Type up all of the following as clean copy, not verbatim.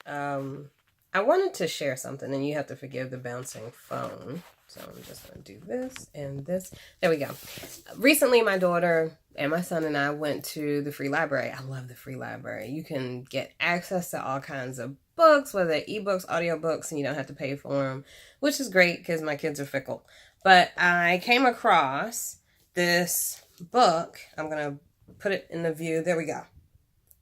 I wanted to share something, and you have to forgive the bouncing phone. So I'm just going to do this and this. There we go. Recently, my daughter and my son and I went to the free library. I love the free library. You can get access to all kinds of books, whether ebooks, audiobooks, and you don't have to pay for them, which is great because my kids are fickle. But I came across this book. I'm going to put it in the view. There we go.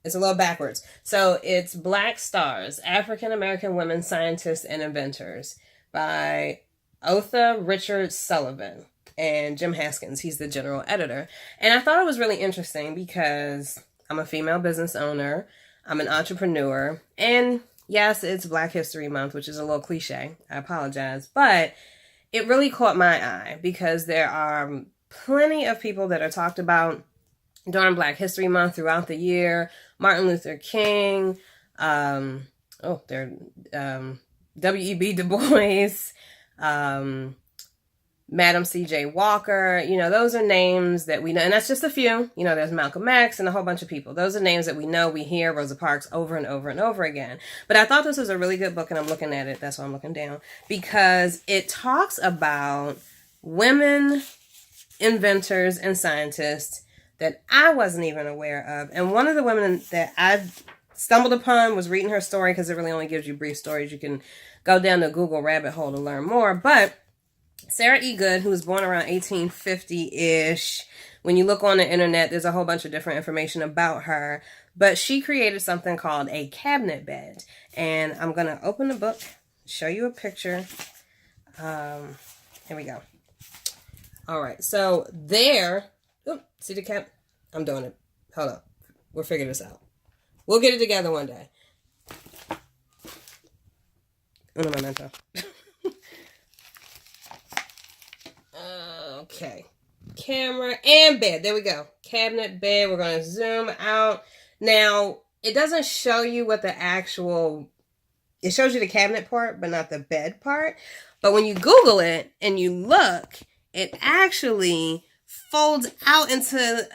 It's a little backwards. So it's Black Stars, African American Women Scientists and Inventors by Otha Richard Sullivan and Jim Haskins. He's the general editor. And I thought it was really interesting because I'm a female business owner. I'm an entrepreneur. And yes, it's Black History Month, which is a little cliche. I apologize. But it really caught my eye because there are plenty of people that are talked about during Black History Month throughout the year. Martin Luther King, W.E.B. Du Bois, Madam C.J. Walker. You know, those are names that we know. And that's just a few. You know, there's Malcolm X and a whole bunch of people. Those are names that we know, we hear, Rosa Parks, over and over and over again. But I thought this was a really good book, and I'm looking at it. That's why I'm looking down. Because it talks about women inventors and scientists that I wasn't even aware of. And one of the women that I stumbled upon was reading her story, because it really only gives you brief stories. You can go down the Google rabbit hole to learn more. But Sara E Goode, who was born around 1850-ish, when you look on the internet, there's a whole bunch of different information about her. But she created something called a cabinet bed. And I'm going to open the book, show you a picture. Here we go. All right, so there... Ooh, see the cap? I'm doing it. Hold up. We'll figure this out. We'll get it together one day. Uno momento. Okay. Camera and bed. There we go. Cabinet bed. We're going to zoom out. Now, it doesn't show you what the actual... It shows you the cabinet part, but not the bed part. But when you Google it and you look, it actually folds out into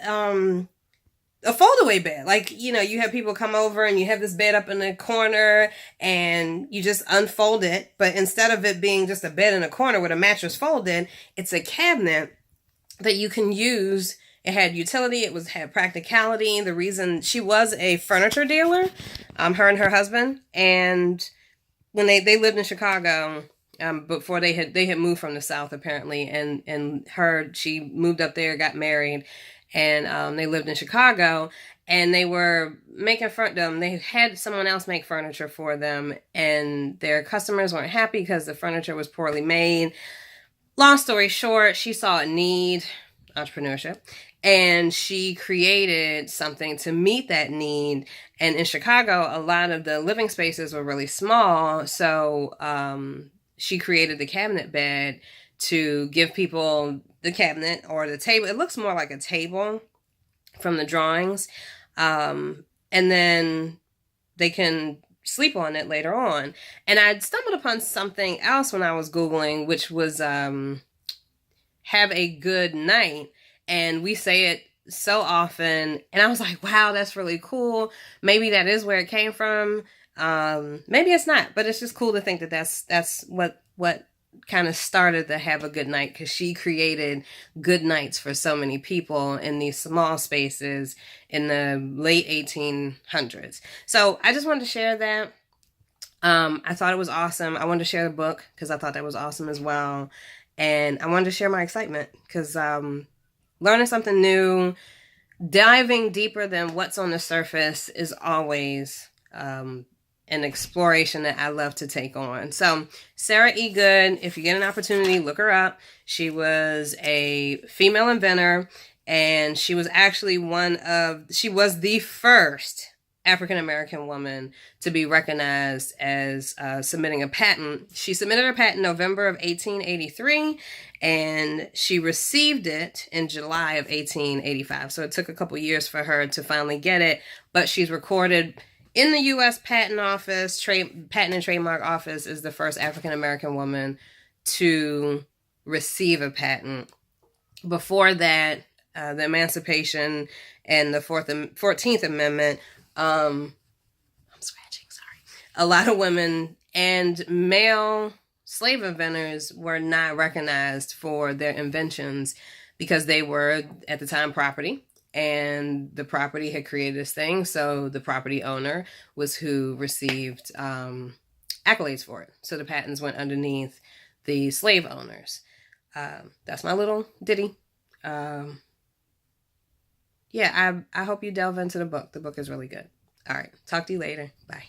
a foldaway bed. Like, you know, you have people come over and you have this bed up in the corner and you just unfold it. But instead of it being just a bed in a corner with a mattress folded, it's a cabinet that you can use. It had utility. It had practicality. The reason she was a furniture dealer, her and her husband. And when they lived in Chicago, before they had moved from the South apparently, and she moved up there, got married, and they lived in Chicago, and they were making they had someone else make furniture for them, and their customers weren't happy because the furniture was poorly made. Long story short, she saw a need, entrepreneurship, and she created something to meet that need. And in Chicago, a lot of the living spaces were really small, so she created the cabinet bed to give people the cabinet or the table. It looks more like a table from the drawings. And then they can sleep on it later on. And I stumbled upon something else when I was Googling, which was have a good night. And we say it so often. And I was like, wow, that's really cool. Maybe that is where it came from. Maybe it's not, but it's just cool to think that that's what kind of started the have a good night, because she created good nights for so many people in these small spaces in the late 1800s. So I just wanted to share that. I thought it was awesome. I wanted to share the book because I thought that was awesome as well. And I wanted to share my excitement because learning something new, diving deeper than what's on the surface is always an exploration that I love to take on. So Sara E Goode, if you get an opportunity, look her up. She was a female inventor, and she was actually she was the first African-American woman to be recognized as submitting a patent. She submitted her patent in November of 1883, and she received it in July of 1885. So it took a couple years for her to finally get it, but she's recorded in the U.S. Patent Office, Patent and Trademark Office, is the first African-American woman to receive a patent. Before that, the Emancipation and the 14th Amendment, I'm scratching, a lot of women and male slave inventors were not recognized for their inventions because they were, at the time, property. And the property had created this thing, so the property owner was who received accolades for it. So the patents went underneath the slave owners. That's my little ditty. Yeah, I hope you delve into the book. The book is really good. All right, talk to you later. Bye.